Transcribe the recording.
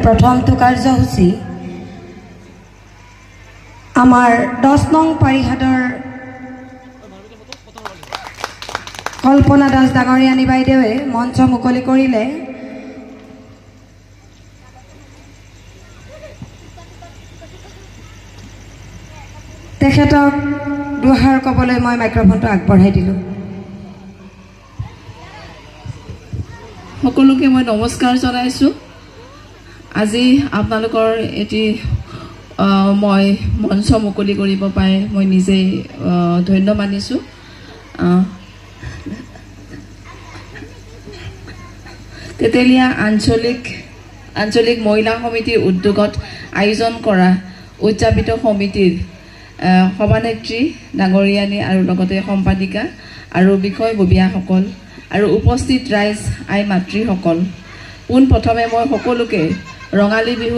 প্ৰথমটো কাৰ্যসূচী আমাৰ 10 নং পাৰিহাটৰ কল্পনা দাস ডাঙৰীয়ানী বাইদেৱে মঞ্চ মুকলি কৰিলে। তেখেতক দুহাৰ ক'বলৈ মই মাইক্ৰফোনটো আগবঢ়াই দিলোঁ। সকলোকে মই নমস্কাৰ জনাইছোঁ। আজি আপোনালোকৰ এটি মই মঞ্চ মুকলি কৰিব পাই মই নিজেই ধন্য মানিছোঁ। তেতেলীয়া আঞ্চলিক মহিলা সমিতিৰ উদ্যোগত আয়োজন কৰা উদযাপিত সমিতিৰ সভানেত্ৰী ডাঙৰীয়ানী আৰু লগতে সম্পাদিকা আৰু বিষয়ববীয়াসকল আৰু উপস্থিত ৰাইজ আই মাতৃসকল, পোনপ্ৰথমে মই সকলোকে ৰঙালী বিহু